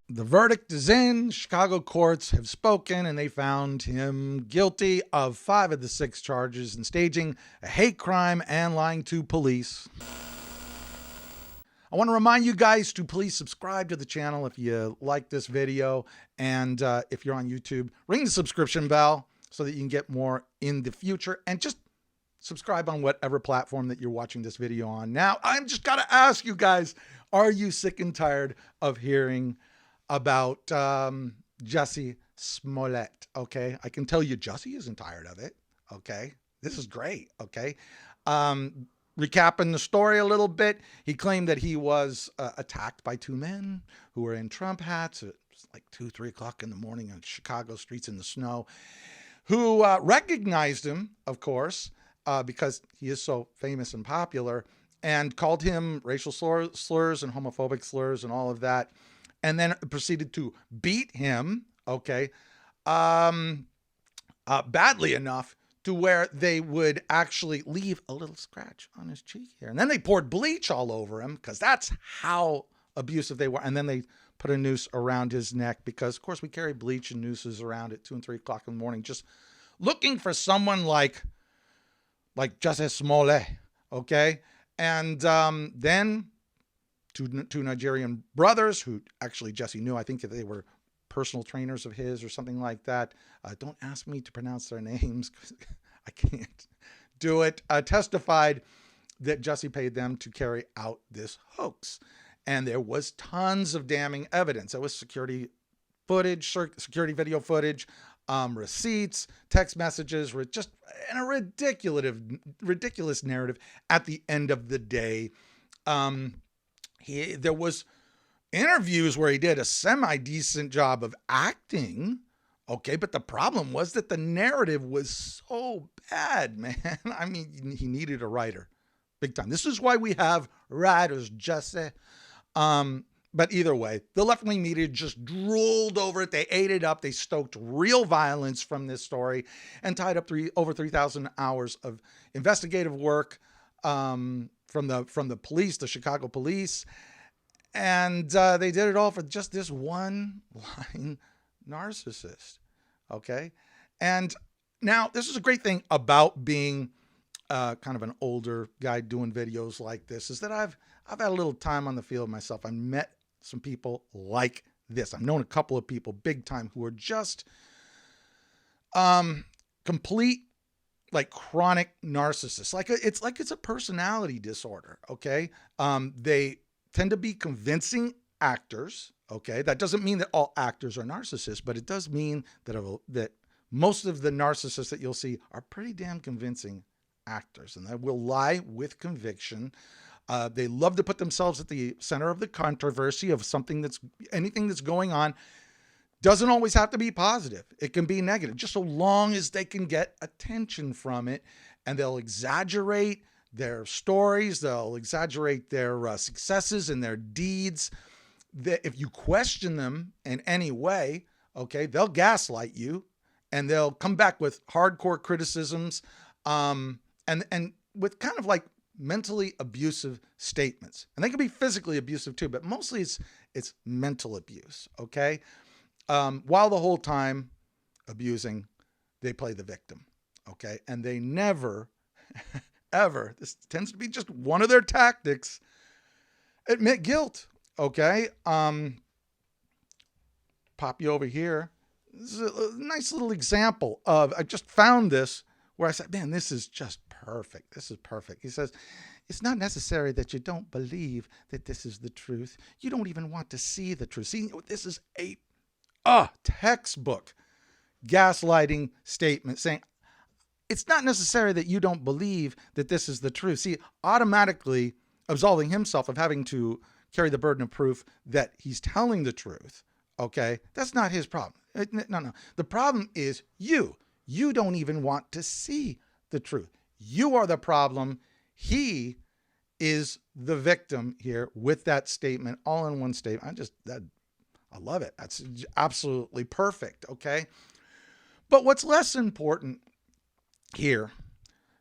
The verdict is in. Chicago courts have spoken and they found him guilty of 5 of the 6 charges in staging a hate crime and lying to police. I want to remind you guys to please subscribe to the channel if you like this video. And if you're on YouTube, ring the subscription bell so that you can get more in the future. And just subscribe on whatever platform that you're watching this video on. Now, I'm just got to ask you guys, are you sick and tired of hearing about Jussie Smollett? Okay, I can tell you Jussie isn't tired of it. Okay, this is great. Okay, recapping the story a little bit, he claimed that he was attacked by 2 men who were in Trump hats. It was like 2-3 o'clock in the morning on Chicago streets in the snow, who recognized him, of course, because he is so famous and popular, and called him racial slurs and homophobic slurs and all of that, and then proceeded to beat him, okay, badly enough to where they would actually leave a little scratch on his cheek here. And then they poured bleach all over him because that's how abusive they were. And then they put a noose around his neck because, of course, we carry bleach and nooses around at 2 and 3 o'clock in the morning, just looking for someone like Jussie Smollett, okay? And then two Nigerian brothers who actually Jussie knew. I think they were personal trainers of his or something like that. Don't ask me to pronounce their names because I can't do it. Testified that Jussie paid them to carry out this hoax. And there was tons of damning evidence. There was security footage, security video footage, receipts, text messages, were just in a ridiculous narrative. At the end of the day, there was interviews where he did a semi-decent job of acting, okay, but the problem was that the narrative was so bad, man. I mean, he needed a writer, big time. This is why we have writers, Jussie. But either way, the left-wing media just drooled over it. They ate it up. They stoked real violence from this story and tied up over 3,000 hours of investigative work from the police, the Chicago police. And they did it all for just this one line narcissist. Okay. And now this is a great thing about being kind of an older guy doing videos like this, is that I've had a little time on the field myself. I met some people like this. I've known a couple of people big time who are just complete, like, chronic narcissists. It's a personality disorder. Okay. They tend to be convincing actors. Okay. That doesn't mean that all actors are narcissists, but it does mean that most of the narcissists that you'll see are pretty damn convincing actors, and they will lie with conviction. They love to put themselves at the center of the controversy of anything that's going on. Doesn't always have to be positive. It can be negative, just so long as they can get attention from it. And they'll exaggerate their stories. They'll exaggerate their successes and their deeds. If you question them in any way, okay, they'll gaslight you, and they'll come back with hardcore criticisms, and with kind of like mentally abusive statements. And they can be physically abusive too, but mostly it's mental abuse. Okay. While the whole time abusing, they play the victim. Okay. And they never, ever, this tends to be just one of their tactics, admit guilt. Okay. Pop you over here. This is a nice little example of, I just found this where I said, man, this is just perfect. This is perfect. He says, it's not necessary that you don't believe that this is the truth. You don't even want to see the truth. See, this is a textbook gaslighting statement saying, it's not necessary that you don't believe that this is the truth. See, automatically absolving himself of having to carry the burden of proof that he's telling the truth. Okay. That's not his problem. No. The problem is you. You don't even want to see the truth. You are the problem. He is the victim here with that statement, all in one statement. I love it. That's absolutely perfect. Okay. But what's less important here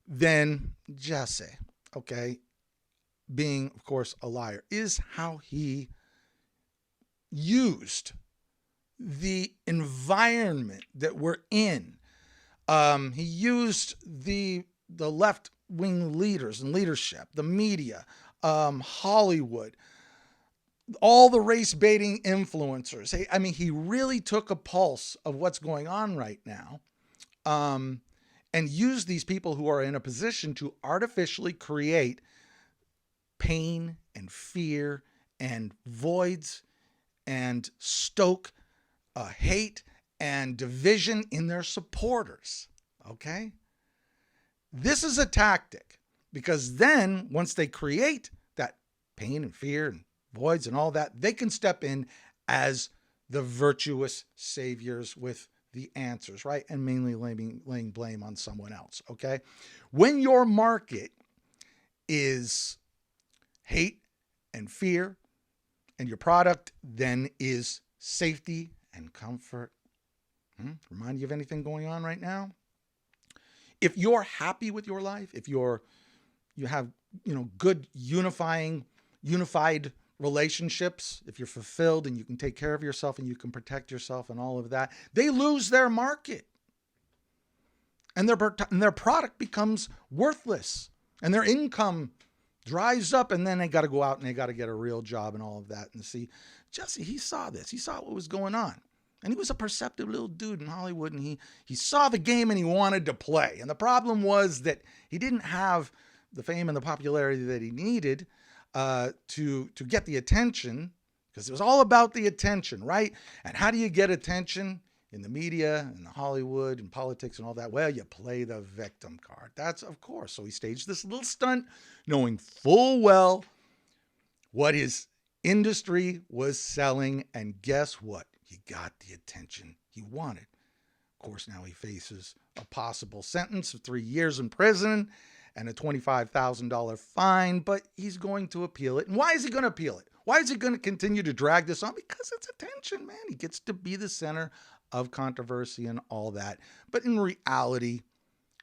than Jussie, okay, being, of course, a liar, is how he used the environment that we're in. He used the left-wing leaders and leadership, the media, Hollywood, all the race-baiting influencers. I mean, he really took a pulse of what's going on right now, and used these people who are in a position to artificially create pain and fear and voids and stoke hate and division in their supporters. Okay? This is a tactic, because then once they create that pain and fear and voids and all that, they can step in as the virtuous saviors with the answers, right? And mainly laying blame on someone else. Okay? When your market is hate and fear, and your product then is safety and comfort. Remind you of anything going on right now? If you're happy with your life, if you have, good unified relationships, if you're fulfilled and you can take care of yourself and you can protect yourself and all of that, they lose their market. And their product becomes worthless, and their income dries up, and then they got to go out and they got to get a real job and all of that. And see, Jesse, he saw this. He saw what was going on. And he was a perceptive little dude in Hollywood, and he saw the game and he wanted to play. And the problem was that he didn't have the fame and the popularity that he needed to get the attention, because it was all about the attention, right? And how do you get attention in the media and the Hollywood and politics and all that? Well, you play the victim card. That's, of course. So he staged this little stunt, knowing full well what his industry was selling. And guess what? He got the attention he wanted. Of course, now he faces a possible sentence of 3 years in prison and a $25,000 fine, but he's going to appeal it. And why is he going to appeal it? Why is he going to continue to drag this on? Because it's attention, man. He gets to be the center of controversy and all that. But in reality,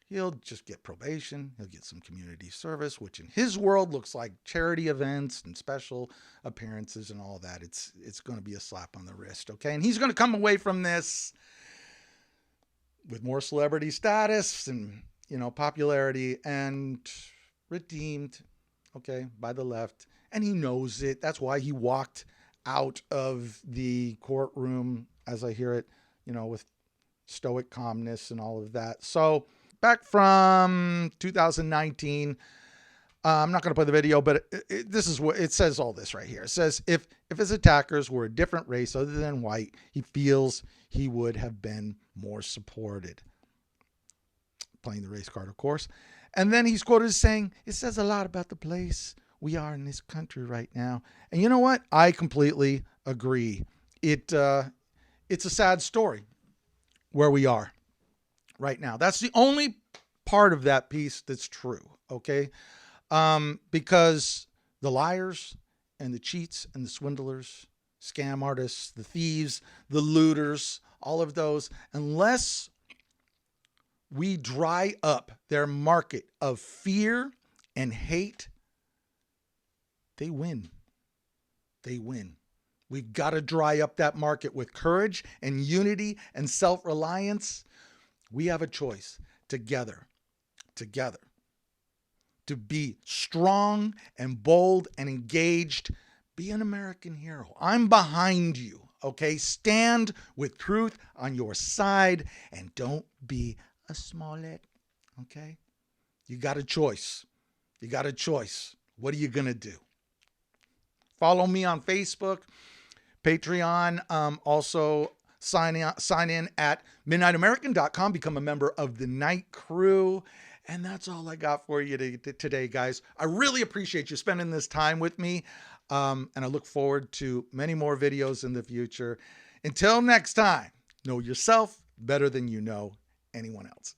he'll just get probation. He'll get some community service, which in his world looks like charity events and special appearances and all that. It's going to be a slap on the wrist, okay? And he's going to come away from this with more celebrity status and, popularity, and redeemed, okay, by the left. And he knows it. That's why he walked out of the courtroom, as I hear it, with stoic calmness and all of that. So back from 2019, I'm not going to play the video, but this is what it says. All this right here. It says, if his attackers were a different race other than white, he feels he would have been more supported. Playing the race card, of course. And then he's quoted as saying, it says a lot about the place we are in this country right now. And you know what? I completely agree. It's a sad story where we are right now. That's the only part of that piece that's true, okay? Because the liars and the cheats and the swindlers, scam artists, the thieves, the looters, all of those, unless we dry up their market of fear and hate, they win. They win. We've got to dry up that market with courage and unity and self-reliance. We have a choice together, to be strong and bold and engaged. Be an American hero. I'm behind you, okay? Stand with truth on your side, and don't be a Smollett, okay? You got a choice. You got a choice. What are you going to do? Follow me on Facebook, Patreon. Also, sign in at midnightamerican.com. Become a member of the Night Crew. And that's all I got for you today, guys. I really appreciate you spending this time with me. And I look forward to many more videos in the future. Until next time, know yourself better than you know anyone else.